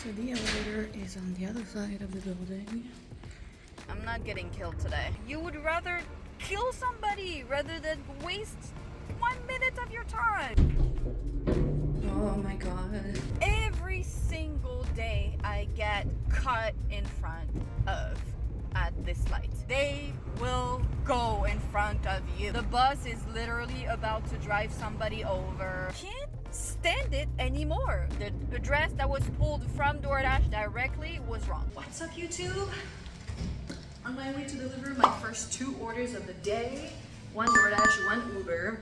So the elevator is on the other side of the building. I'm not getting killed today. You would rather kill somebody rather than waste 1 minute of your time. Oh my god. Every single day I get cut in front of at this light. They will go in front of you. The bus is literally about to drive somebody over. Can't stand it anymore. The address that was pulled from Doordash directly was wrong. What's up, YouTube? On my way to deliver my first 2 orders of the day. 1 Doordash, 1 Uber.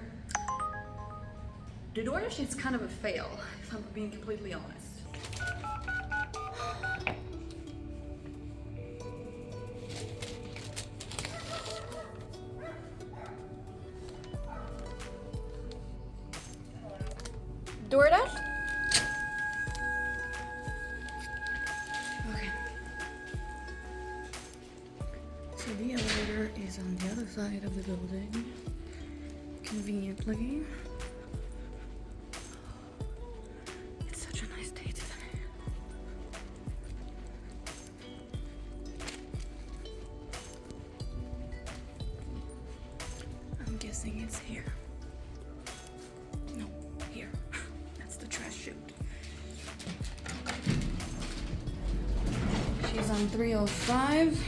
The Doordash is kind of a fail, if I'm being completely honest. Doordash? Okay. So the elevator is on the other side of the building. Conveniently. It's such a nice day today. I'm guessing it's here. No, here. That's the trash chute. She's on 305.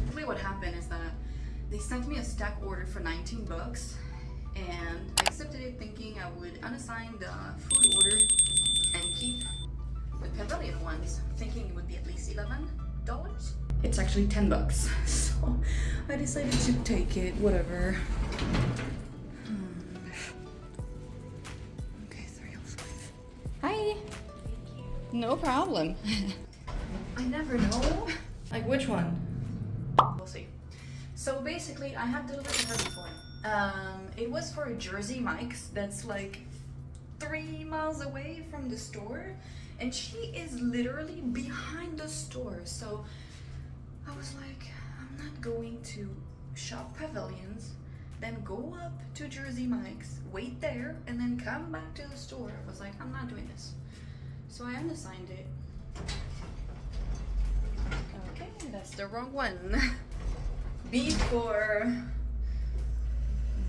Basically what happened is that they sent me a stack order for 19 bucks and I accepted it thinking I would unassign the food order and keep the pavilion ones, thinking it would be at least $11. It's actually 10 bucks, so I decided to take it, whatever. Okay, 305. Hi. No problem. I never know. Like which one? We'll see. So basically, I have delivered to her before. It was for a Jersey Mike's that's like 3 miles away from the store, and she is literally behind the store. So I was like, I'm not going to shop pavilions, then go up to Jersey Mike's, wait there, and then come back to the store. I was like, I'm not doing this. So I unassigned it. Okay, that's the wrong one. B for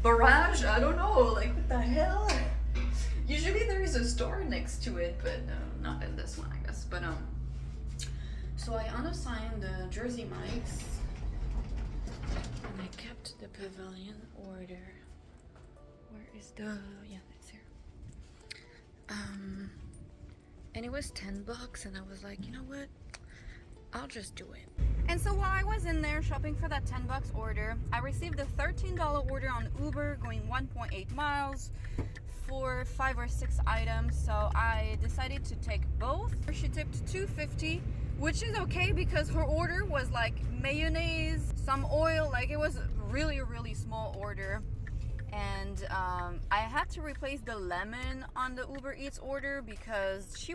barrage? I don't know, like what the hell? Usually there is a store next to it, but not in this one, I guess. But so I unassigned the Jersey Mike's and I kept the pavilion order. Where is the, yeah, it's here. And it was 10 bucks and I was like, you know what? I'll just do it. And so while I was in there shopping for that 10 bucks order, I received a $13 order on Uber going 1.8 miles for 5 or 6 items. So I decided to take both. She tipped $2.50, which is okay because her order was like mayonnaise, some oil, like it was really, really small order. And I had to replace the lemon on the Uber Eats order because he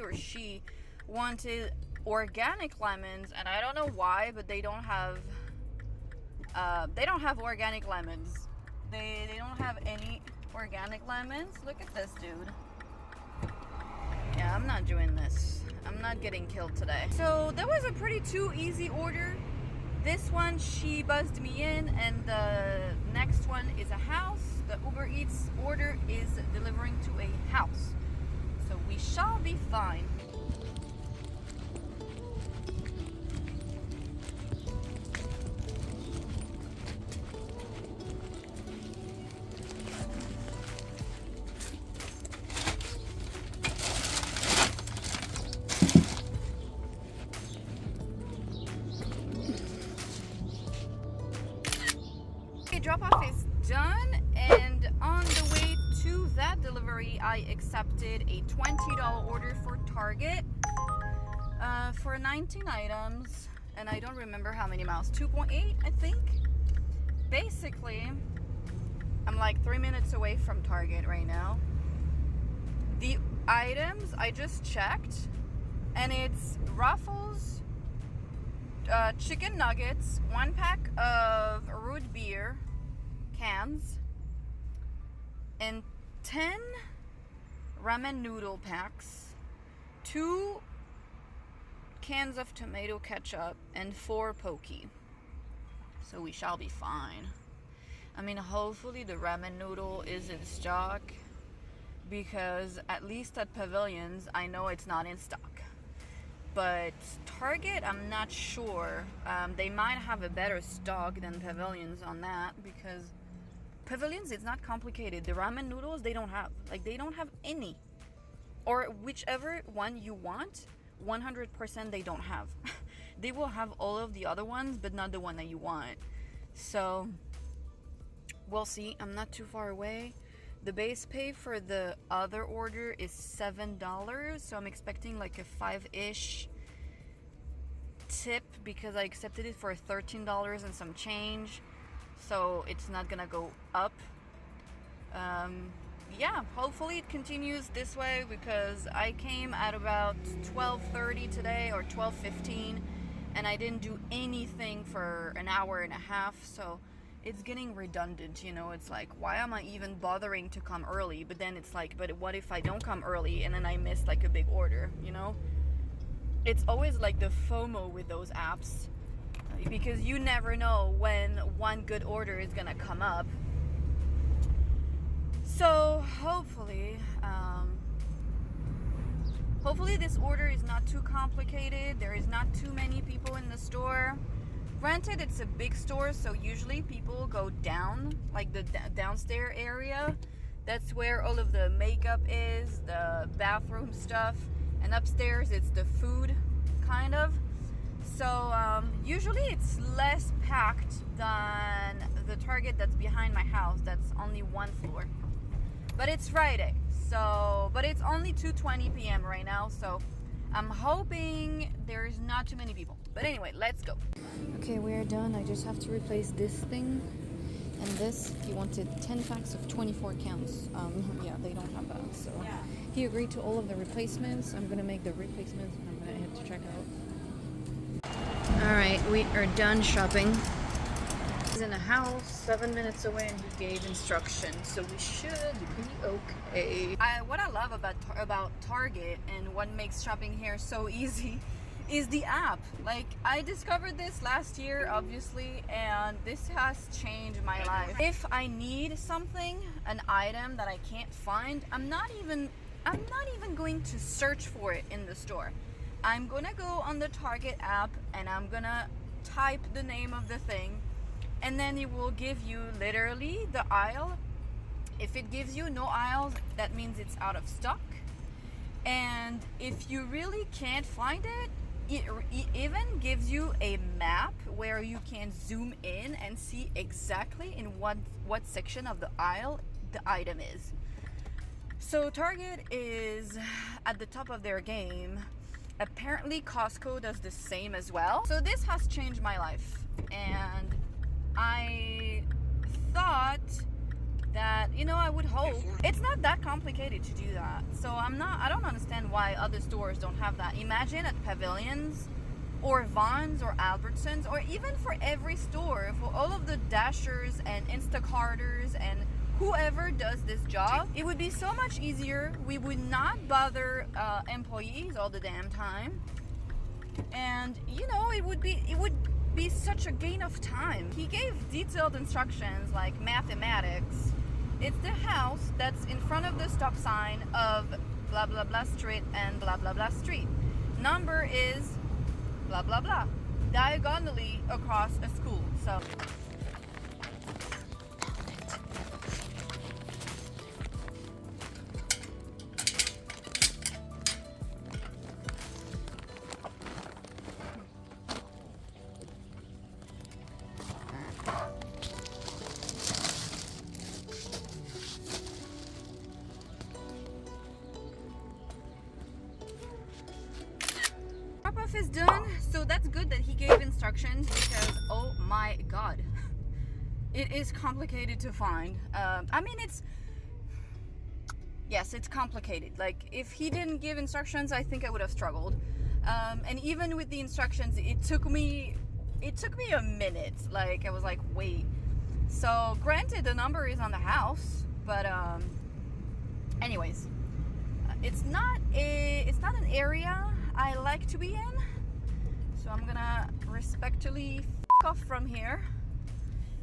or she wanted organic lemons, and I don't know why, but they don't have organic lemons. They don't have any organic lemons. Look at this dude. Yeah, I'm not doing this. I'm not getting killed today. So that was a pretty too easy order. This one, she buzzed me in, and the next one is a house. The Uber Eats order is delivering to a house. So we shall be fine. Drop-off is done, and on the way to that delivery, I accepted a $20 order for Target for 19 items, and I don't remember how many miles, 2.8 I think. Basically, I'm like 3 minutes away from Target right now. The items I just checked, and it's Ruffles, chicken nuggets, 1 pack of root beer cans, and 10 ramen noodle packs, 2 cans of tomato ketchup, and 4 poke. So we shall be fine. I mean, hopefully the ramen noodle is in stock, because at least at Pavilions, I know it's not in stock. But Target, I'm not sure. They might have a better stock than Pavilions on that, because Pavilions, it's not complicated. The ramen noodles, they don't have. Like, they don't have any. Or whichever one you want, 100% they don't have. They will have all of the other ones, but not the one that you want. So, we'll see. I'm not too far away. The base pay for the other order is $7, so I'm expecting like a 5-ish tip, because I accepted it for $13 and some change, so it's not gonna go up. Yeah, hopefully it continues this way, because I came at about 12:30 today, or 12:15, and I didn't do anything for an hour and a half, so it's getting redundant, you know. It's like, why am I even bothering to come early? But then it's like, but what if I don't come early and then I miss like a big order, you know? It's always like the FOMO with those apps, because you never know when one good order is gonna come up. So hopefully this order is not too complicated. There is not too many people in the store. Granted, it's a big store, so usually people go down, like the downstairs area. That's where all of the makeup is, the bathroom stuff, and upstairs it's the food, kind of. So usually it's less packed than the Target that's behind my house. That's only 1 floor. But it's Friday, so, but it's only 2:20 p.m. right now, so I'm hoping there's not too many people. But anyway, let's go. Okay, we're done. I just have to replace this thing and this. He wanted 10 packs of 24 counts. Yeah, they don't have that, so he agreed to all of the replacements. I'm gonna make the replacements and I'm gonna head to check out. All right, we are done shopping. He's in a house 7 minutes away, and he gave instructions, so we should be okay. What I love about Target, and what makes shopping here so easy, is the app. Like, I discovered this last year, obviously, and this has changed my life. If I need something, an item that I can't find, I'm not even going to search for it in the store. I'm gonna go on the Target app and I'm gonna type the name of the thing, and then it will give you literally the aisle. If it gives you no aisles, that means it's out of stock. And if you really can't find it, it even gives you a map where you can zoom in and see exactly in what section of the aisle the item is. So Target is at the top of their game. Apparently Costco does the same as well. So this has changed my life, and I thought that, you know, I would hope it's not that complicated to do that. So I don't understand why other stores don't have that. Imagine at Pavilions or Vons or Albertsons, or even for every store, for all of the Dashers and Instacarters and whoever does this job, it would be so much easier. We would not bother employees all the damn time, and you know, it would be such a gain of time. He gave detailed instructions like mathematics. It's the house that's in front of the stop sign of blah blah blah street and blah blah blah street. Number is blah blah blah, diagonally across a school. So drop-off is done, so that's good that he gave instructions, because oh my god, it is complicated to find. I mean, yes, it's complicated. Like, if he didn't give instructions, I think I would have struggled. And even with the instructions, it took me a minute. Like, I was like, wait. So granted, the number is on the house, but anyways, it's not an area I like to be in. So I'm gonna respectfully f off from here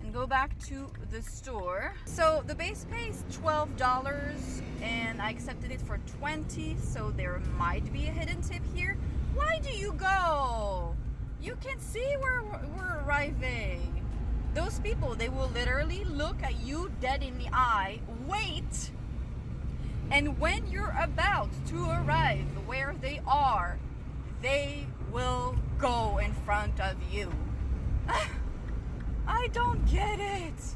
and go back to the store. So the base pay is $12 and I accepted it for $20, so there might be a hidden tip here. Why do you go? You can see where we're arriving. Those people, they will literally look at you dead in the eye, wait, and when you're about to arrive where they are, they will go in front of you. I don't get it.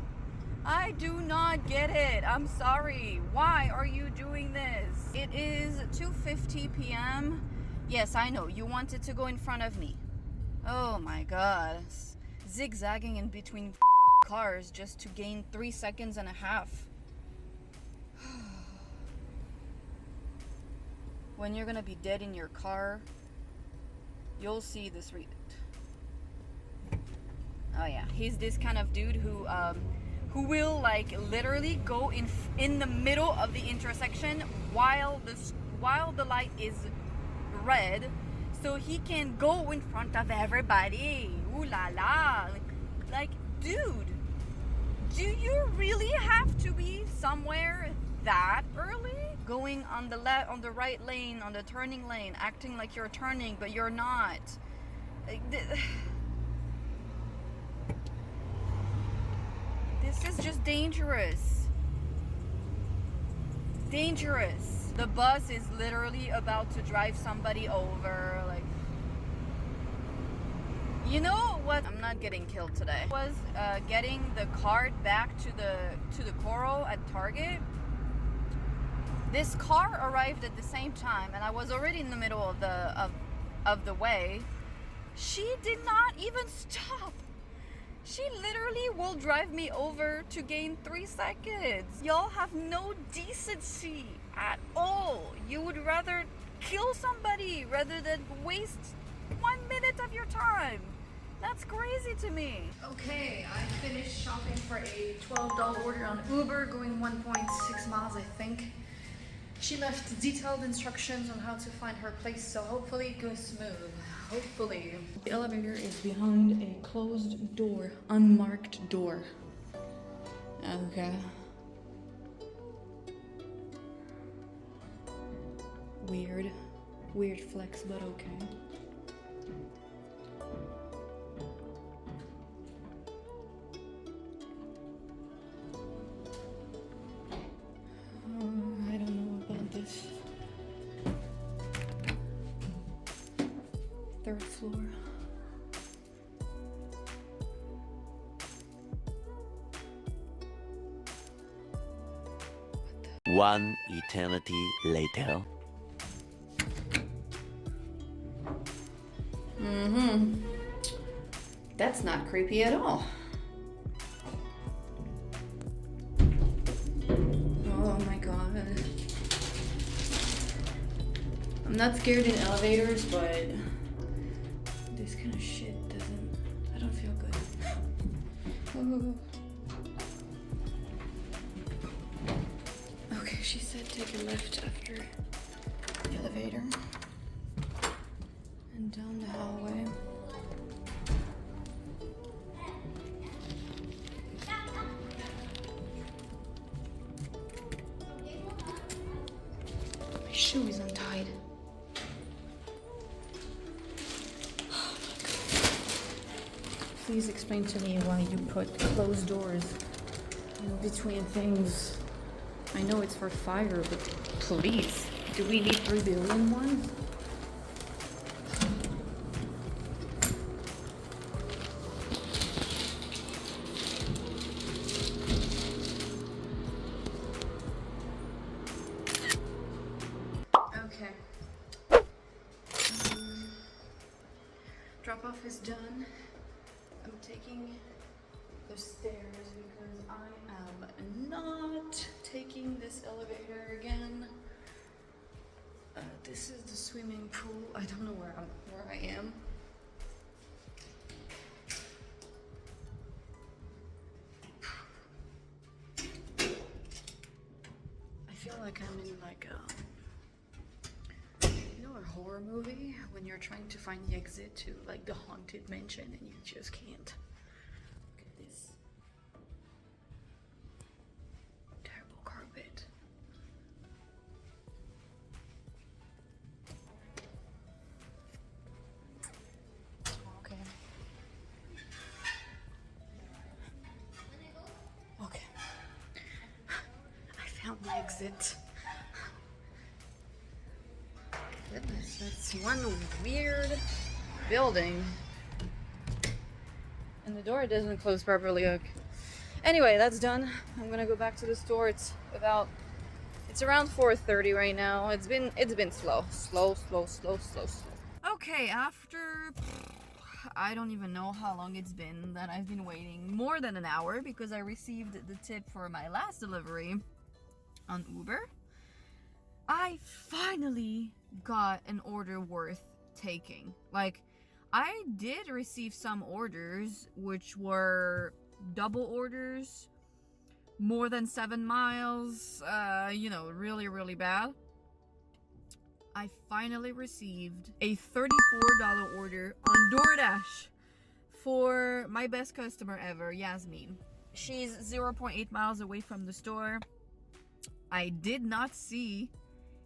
I do not get it. I'm sorry. Why are you doing this? It is 2:50 p.m. Yes, I know. You wanted to go in front of me. Oh my god. Zigzagging in between cars just to gain 3 seconds and a half. When you're gonna be dead in your car, you'll see this. Oh yeah, he's this kind of dude who will like literally go in the middle of the intersection while the light is red, so he can go in front of everybody. Ooh la la! Like, dude, do you really have to be somewhere that early? Going on the on the right lane, on the turning lane, acting like you're turning, but you're not. This is just dangerous. Dangerous. The bus is literally about to drive somebody over. Like, you know what? I'm not getting killed today. I was getting the card back to the Coral at Target. This car arrived at the same time, and I was already in the middle of the way. She did not even stop. She literally will drive me over to gain 3 seconds. Y'all have no decency at all. You would rather kill somebody rather than waste 1 minute of your time. That's crazy to me. Okay, I finished shopping for a $12 order on Uber, going 1.6 miles, I think. She left detailed instructions on how to find her place, so hopefully it goes smooth. Hopefully. The elevator is behind a closed door, unmarked door. Okay. Weird flex, but okay. I don't know about this. 3rd floor. One eternity later. That's not creepy at all. Oh my god. I'm not scared in elevators, but this kind of shit I don't feel good. Oh. Okay, she said take a left after the elevator and down the hallway. My shoe is untied. Please explain to me why you put closed doors in between things. I know it's for fire, but please, do we need 3 billion ones? Okay. Drop off is done. I'm taking the stairs because I am not taking this elevator again. This is the swimming pool. I don't know where I am. I feel like I'm in like horror movie when you're trying to find the exit to like the haunted mansion and you just can't. Look at this. Terrible carpet. Okay. Okay. I found the exit. Goodness, that's one weird building. And the door doesn't close properly. Okay. Anyway, that's done. I'm gonna go back to the store. It's around 4:30 right now. It's been slow. Okay, after I don't even know how long it's been that I've been waiting. More than an hour because I received the tip for my last delivery on Uber. I finally got an order worth taking. Like, I did receive some orders which were double orders, more than 7 miles, you know, really, really bad. I finally received a $34 order on Doordash for my best customer ever, Yasmin. She's 0.8 miles away from the store. I did not see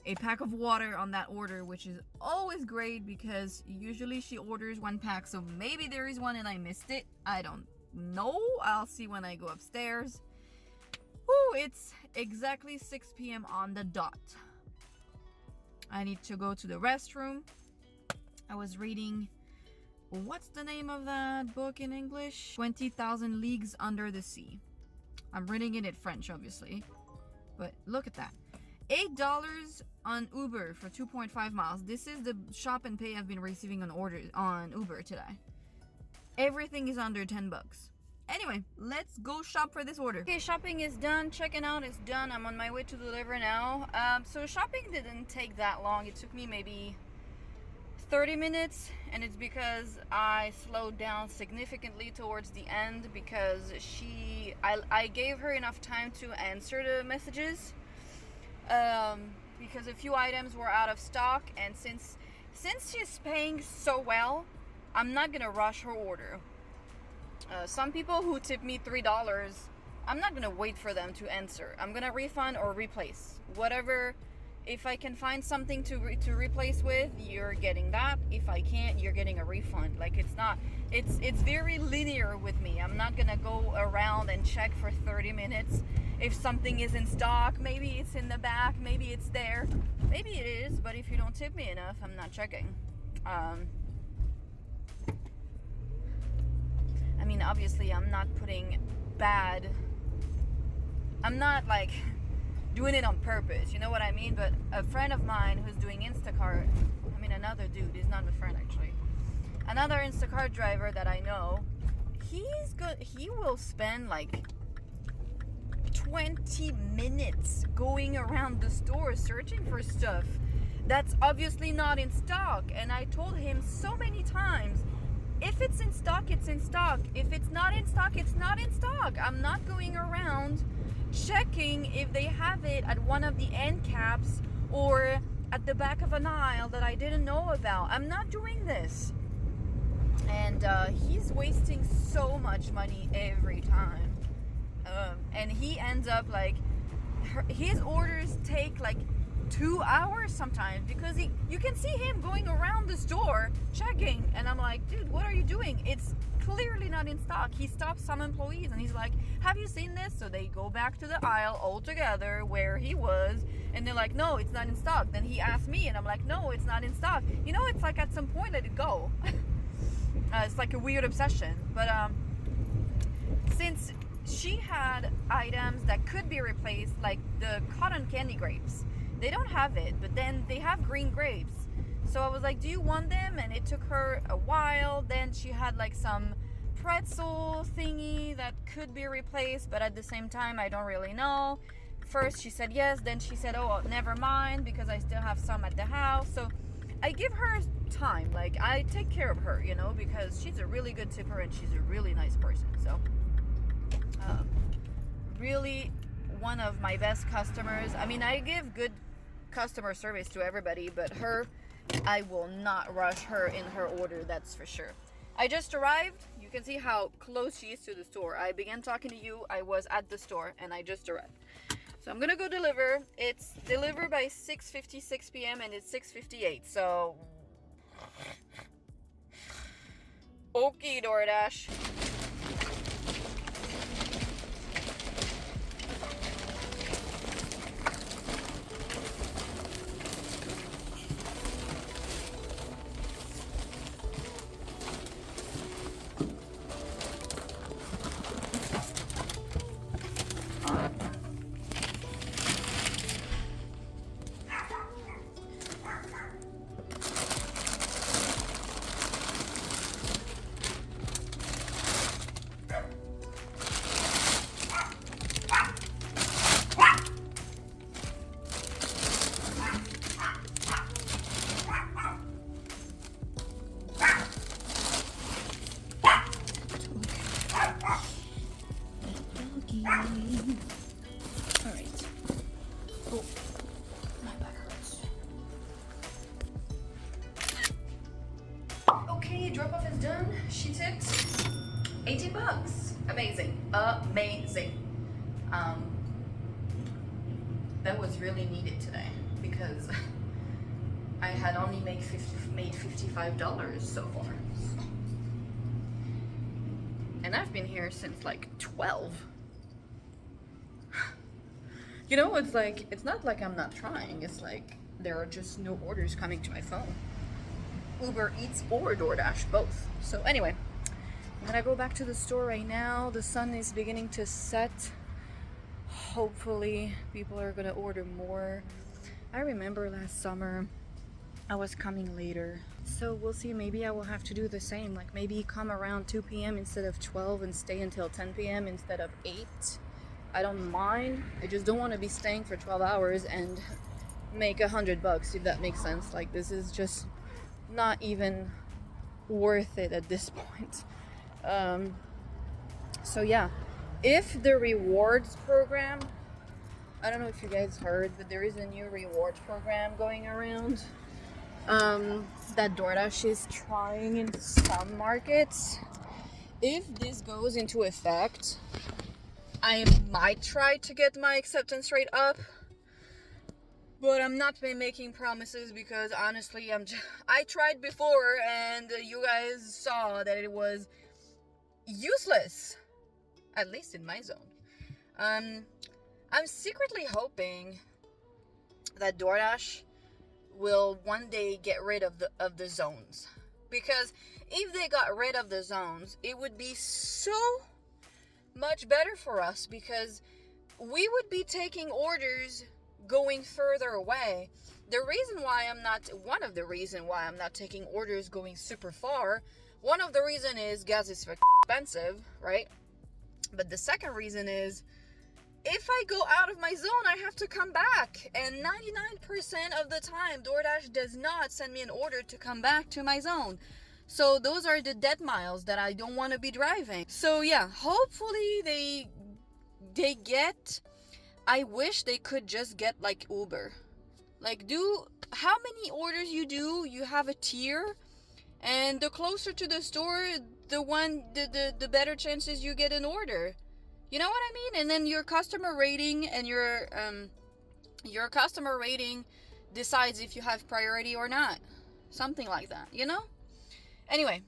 a pack of water on that order, which is always great because usually she orders 1 pack, so maybe there is one and I missed it. I don't know. I'll see when I go upstairs. Ooh, it's exactly 6 p.m. on the dot. I need to go to the restroom. I was reading, what's the name of that book in English? 20,000 Leagues Under the Sea. I'm reading it in French, obviously. But look at that. $8 on Uber for 2.5 miles. This is the shop and pay I've been receiving on orders on Uber today. Everything is under 10 bucks. Anyway, let's go shop for this order. Okay, shopping is done. Checking out is done. I'm on my way to deliver now. So shopping didn't take that long. It took me maybe 30 minutes, and it's because I slowed down significantly towards the end because I gave her enough time to answer the messages. Because a few items were out of stock, and since she's paying so well, I'm not gonna rush her order. Some people who tip me $3, I'm not gonna wait for them to answer. I'm gonna refund or replace whatever. If I can find something to replace with, you're getting that. If I can't, you're getting a refund. Like, it's very linear with me. I'm not gonna go around and check for 30 minutes. If something is in stock, maybe it's in the back, maybe it's there, maybe it is, but if you don't tip me enough, I'm not checking. I mean, obviously I'm not like doing it on purpose, you know what I mean? But a friend of mine who's doing Instacart, I mean another dude, he's not a friend actually, another Instacart driver that I know, he will spend like 20 minutes going around the store searching for stuff that's obviously not in stock. And I told him so many times, if it's in stock, it's in stock. If it's not in stock, it's not in stock. I'm not going around checking if they have it at one of the end caps or at the back of an aisle that I didn't know about. I'm not doing this. And he's wasting so much money every time. And he ends up like, his orders take like 2 hours sometimes because you can see him going around the store checking, and I'm like, dude, what are you doing? It's clearly not in stock. He stops some employees and he's like, have you seen this? So they go back to the aisle altogether where he was, and they're like, no, it's not in stock. Then he asks me and I'm like, no, it's not in stock. You know, it's like at some point let it go. It's like a weird obsession. But since she had items that could be replaced, like the cotton candy grapes, they don't have it, but then they have green grapes. So I was like, do you want them? And it took her a while. Then she had like some pretzel thingy that could be replaced, but at the same time, I don't really know. First she said yes, then she said, oh, never mind, because I still have some at the house. So I give her time. Like, I take care of her, you know, because she's a really good tipper and she's a really nice person. So really one of my best customers. I mean, I give good customer service to everybody, but her, I will not rush her in her order, that's for sure. I just arrived. You can see how close she is to the store. I began talking to you, I was at the store, and I just arrived. So I'm gonna go deliver. It's delivered by 6:56 p.m. and it's 6:58. So, okay, Doordash. Alright. Oh, my back hurts. Okay, drop off is done. She tipped 18 bucks. Amazing. Amazing. That was really needed today because I had only made $55 so far. And I've been here since like 12. You know, it's like, it's not like I'm not trying. It's like there are just no orders coming to my phone. Uber Eats or DoorDash, both. So anyway, I'm gonna go back to the store right now. The sun is beginning to set. Hopefully people are gonna order more. I remember last summer I was coming later. So we'll see, maybe I will have to do the same. Like maybe come around 2 p.m. instead of 12 and stay until 10 p.m. instead of 8. I don't mind. I just don't want to be staying for 12 hours and make $100, if that makes sense. Like this is just not even worth it at this point. So yeah, if the rewards program, I don't know if you guys heard, but there is a new rewards program going around that DoorDash is trying in some markets. If this goes into effect, I might try to get my acceptance rate up, but I'm not making promises because honestly, I tried before and you guys saw that it was useless, at least in my zone. I'm secretly hoping that DoorDash will one day get rid of the zones, because if they got rid of the zones, it would be so much better for us, because we would be taking orders going further away. One of the reason why I'm not taking orders going super far, one of the reason is gas is expensive, right? But the second reason is, if I go out of my zone, I have to come back. And 99% of the time, DoorDash does not send me an order to come back to my zone. So those are the dead miles that I don't want to be driving. So yeah, hopefully they get, I wish they could just get like Uber. Like how many orders you do, you have a tier, and the closer to the store, the better chances you get an order. You know what I mean? And then your customer rating and your customer rating decides if you have priority or not. Something like that, you know? Anyway,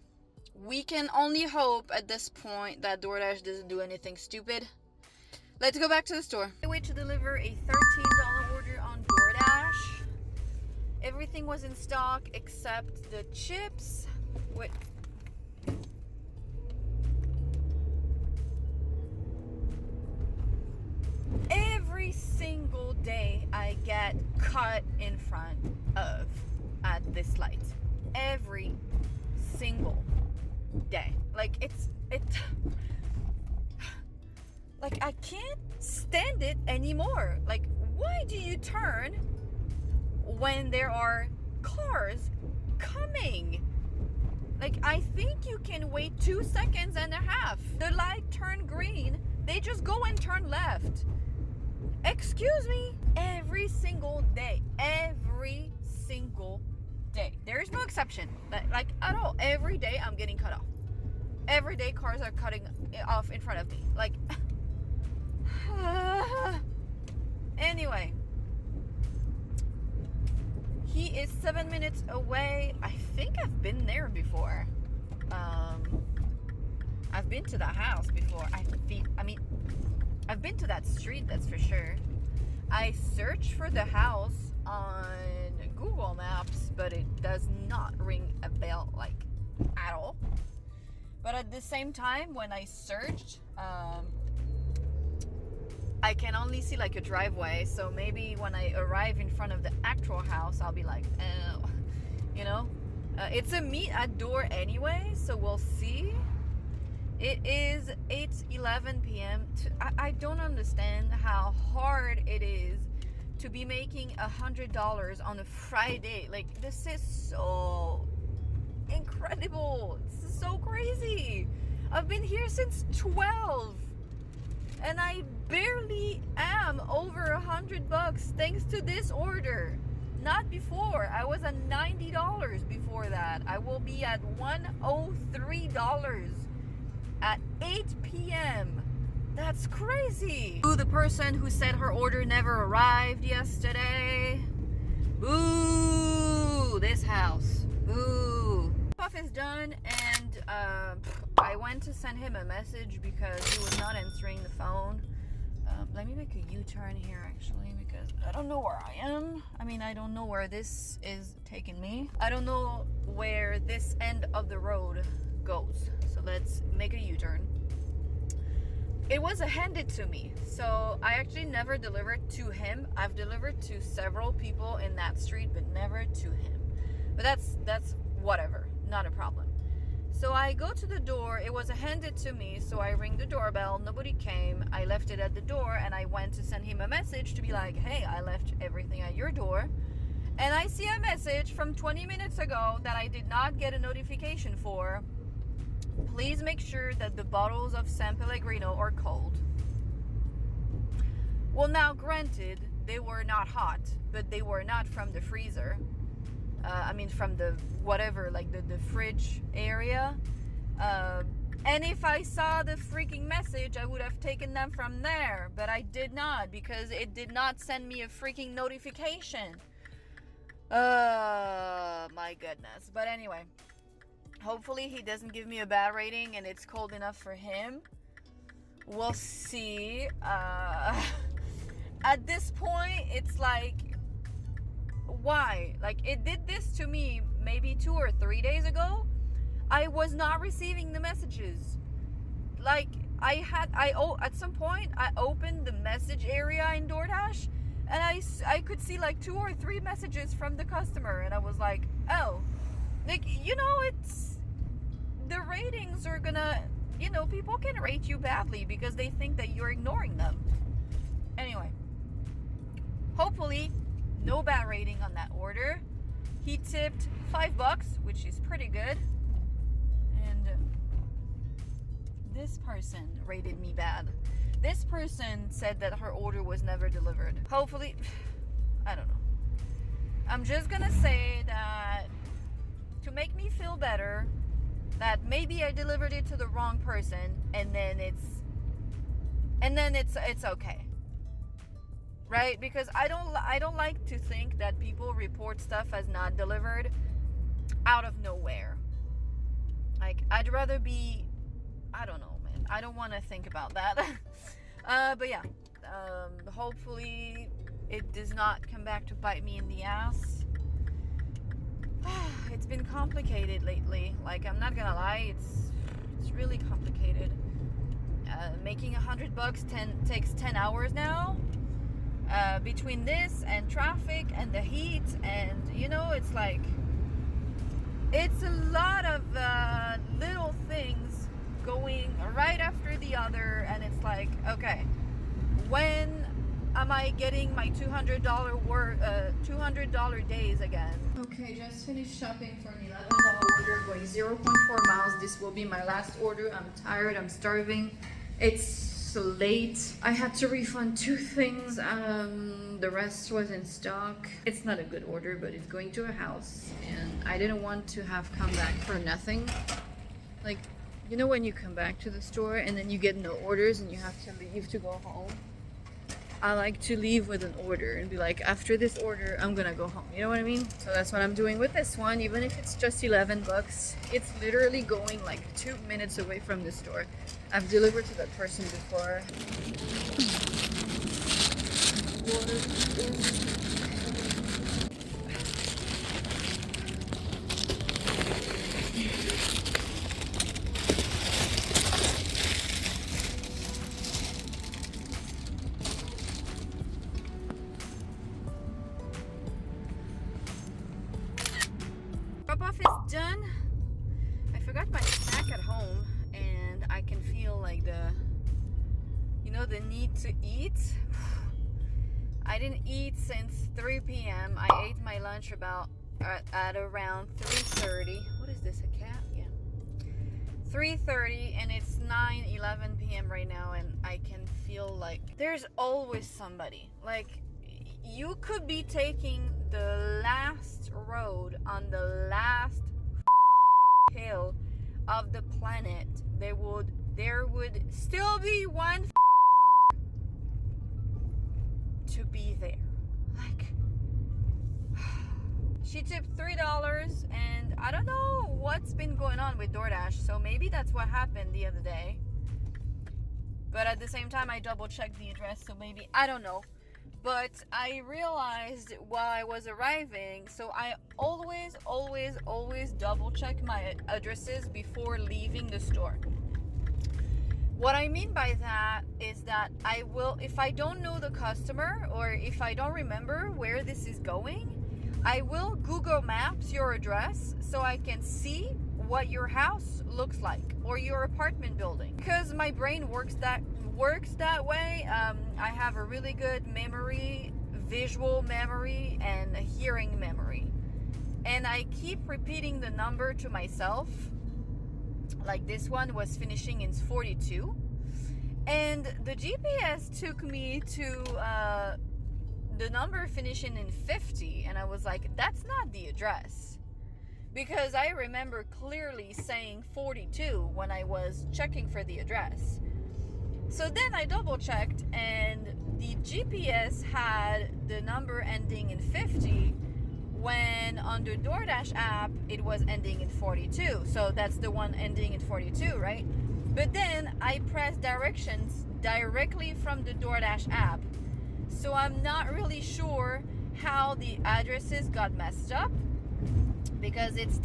we can only hope at this point that DoorDash doesn't do anything stupid. Let's go back to the store. I wait to deliver a $13 order on DoorDash. Everything was in stock except the chips. Wait. Every single day I get cut in front of at this light. Every single day. Like like I can't stand it anymore. Like, why do you turn when there are cars coming? Like, I think you can wait 2 seconds and a half. The light turned green, they just go and turn left. Excuse me? Every single day. Every single day. There is no exception. Like at all. Every day I'm getting cut off. Every day cars are cutting off in front of me. Like, anyway. He is 7 minutes away. I think I've been there before. I've been to the house before. I've been to that street, that's for sure. I searched for the house on Google Maps, but it does not ring a bell, like, at all. But at the same time, when I searched, I can only see like a driveway, so maybe when I arrive in front of the actual house, I'll be like, oh, you know? It's a meet at door anyway, so we'll see. It is 8:11 p.m. I don't understand how hard it is to be making $100 on a Friday. Like, this is so incredible. This is so crazy. I've been here since 12 and I barely am over $100 thanks to this order. Not before. I was at $90 before that. I will be at $103 at 8 p.m. That's crazy. Boo, the person who said her order never arrived yesterday. Boo, this house. Boo. Stuff is done, and I went to send him a message because he was not answering the phone. Let me make a U-turn here actually, because I don't know where I am. I mean, I don't know where this is taking me. I don't know where this end of the road goes. So let's make a U-turn. It was handed to me, so I actually never delivered to him. I've delivered to several people in that street, but never to him. But that's whatever, not a problem. So I go to the door. It was handed to me, so I ring the doorbell. Nobody came. I left it at the door, and I went to send him a message to be like, hey, I left everything at your door. And I see a message from 20 minutes ago that I did not get a notification for. Please make sure that the bottles of San Pellegrino are cold. Well, now granted, they were not hot, but they were not from the freezer. From the whatever, like the fridge area. And if I saw the freaking message, I would have taken them from there. But I did not, because it did not send me a freaking notification. My goodness. But anyway, hopefully he doesn't give me a bad rating and it's cold enough for him. We'll see. At this point, it's like, why? Like, it did this to me maybe 2 or 3 days ago. I was not receiving the messages. Like, at some point I opened the message area in Doordash, and I could see like 2 or 3 messages from the customer, and I was like, oh, like, it's the ratings are gonna, people can rate you badly because they think that you're ignoring them. Anyway, hopefully no bad rating on that order. He tipped $5, which is pretty good. And this person rated me bad. This person said that her order was never delivered. Hopefully, I don't know. I'm just gonna say that to make me feel better, that maybe I delivered it to the wrong person, and then it's okay. Right? Because I don't like to think that people report stuff as not delivered out of nowhere. Like, I'd rather be, I don't know, man. I don't want to think about that. But yeah, hopefully it does not come back to bite me in the ass. It's been complicated lately. Like, I'm not gonna lie, it's really complicated. Making $100 takes 10 hours now. Between this and traffic and the heat, and it's like, it's a lot of little things going right after the other, and it's like, okay, when am I getting my $200 days again? Okay, just finished shopping for an $11 order, going 0.4 miles. This will be my last order. I'm tired, I'm starving. It's so late. I had to refund 2 things. The rest was in stock. It's not a good order, but it's going to a house, and I didn't want to have come back for nothing. Like, you know when you come back to the store and then you get no orders and you have to leave to go home? I like to leave with an order and be like, after this order, I'm gonna go home. You know what I mean? So that's what I'm doing with this one, even if it's just 11 bucks. It's literally going like 2 minutes away from the store. I've delivered to that person before. Drop-off is done. I forgot my snack at home, and I can feel like the need to eat. I didn't eat since 3 p.m. I ate my lunch at around 3:30. What is this, a cat? Yeah. 3:30, and it's 9:11 p.m. right now, and I can feel like there's always somebody. Like, you could be taking the last road on the last hill of the planet. There would still be one to be there. Like, she tipped $3, and I don't know what's been going on with Doordash, so maybe that's what happened the other day. But at the same time, I double checked the address, so maybe, I don't know. But I realized while I was arriving, so I always double check my addresses before leaving the store. What I mean by that is that I will, if I don't know the customer or if I don't remember where this is going, I will Google Maps your address so I can see what your house looks like or your apartment building, because my brain works that way. I have a really good memory, visual memory, and a hearing memory, and I keep repeating the number to myself. Like, this one was finishing in 42, and the GPS took me to the number finishing in 50, and I was like, that's not the address, because I remember clearly saying 42 when I was checking for the address. So then I double checked, and the GPS had the number ending in 50, when on the Doordash app it was ending in 42. So that's the one ending in 42, right? But then I pressed directions directly from the Doordash app, so I'm not really sure how the addresses got messed up, because it's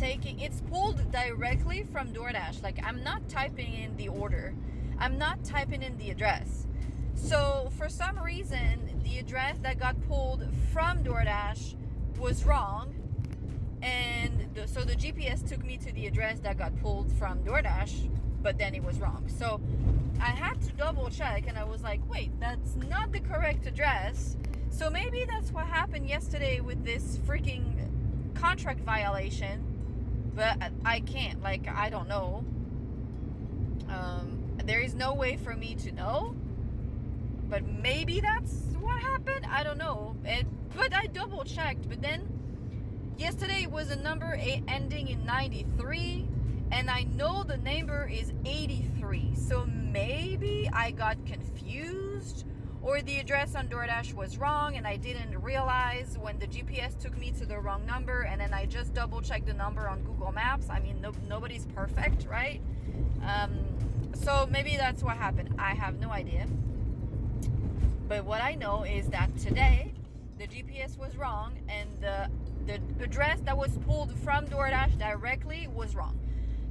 pulled directly from Doordash. Like, I'm not typing in the order, I'm not typing in the address. So for some reason, the address that got pulled from Doordash was wrong, and so the GPS took me to the address that got pulled from Doordash, but then it was wrong. So I had to double check, and I was like, wait, that's not the correct address. So maybe that's what happened yesterday with this freaking contract violation, but I can't, like, I don't know. There is no way for me to know, but maybe that's what happened. I don't know. But I double checked. But then yesterday was a number ending in 93, and I know the number is 83. So maybe I got confused, or the address on Doordash was wrong, and I didn't realize when the GPS took me to the wrong number, and then I just double checked the number on Google Maps. I mean, nobody's perfect, right? So maybe that's what happened. I have no idea. But what I know is that today the GPS was wrong, and the address that was pulled from Doordash directly was wrong.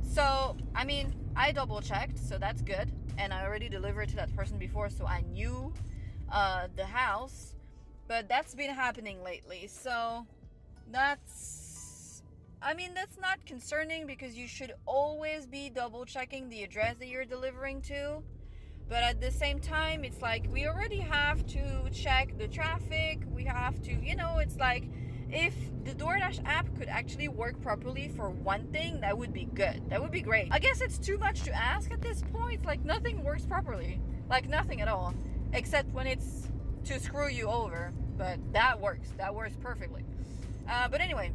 So, I mean, I double checked, so that's good. And I already delivered to that person before, so I knew the house. But that's been happening lately. So that's not concerning, because you should always be double checking the address that you're delivering to. But at the same time, it's like, we already have to check the traffic. We have to, it's like, if the Doordash app could actually work properly for one thing, that would be good. That would be great. I guess it's too much to ask at this point. Like, nothing works properly. Like nothing at all, except when it's to screw you over. But that works. That works perfectly. But anyway,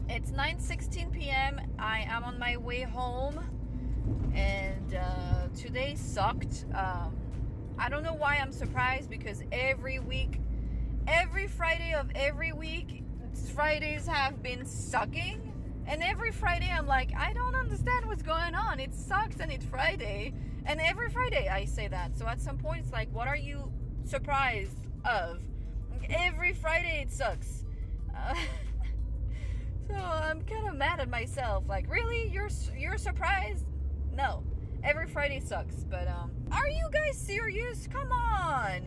it's 9:16 p.m. I am on my way home, and today sucked. I don't know why I'm surprised, because every Friday of every week, Fridays have been sucking. And every Friday I'm like, I don't understand what's going on. It sucks and it's Friday. And every Friday I say that. So at some point it's like, what are you surprised of? Every Friday it sucks. So I'm kind of mad at myself. Like, really? You're surprised? No. Every Friday sucks. But are you guys serious? Come on.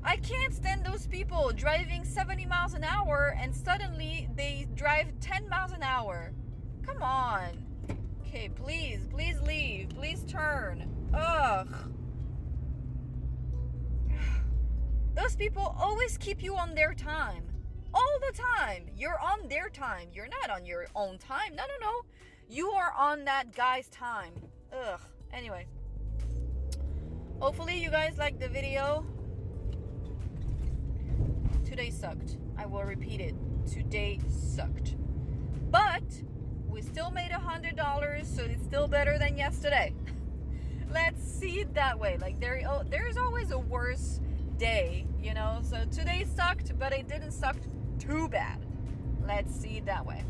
I can't stand those people driving 70 miles an hour and suddenly they drive 10 miles an hour. Come on. Okay, please leave. Please turn. Ugh. Those people always keep you on their time. All the time. You're on their time. You're not on your own time. No. You are on that guy's time. Ugh. Anyway. Hopefully you guys liked the video. Today sucked. I will repeat it. Today sucked. But we still made $100, so it's still better than yesterday. Let's see it that way. Like there's always a worse day, you know. So today sucked, but it didn't suck too bad. Let's see it that way.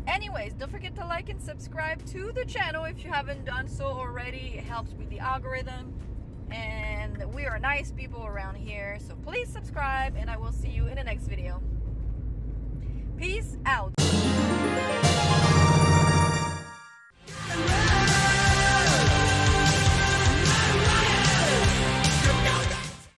Anyways, don't forget to like and subscribe to the channel if you haven't done so already. It helps with the algorithm. And we are nice people around here, so please subscribe, and I will see you in the next video. Peace out.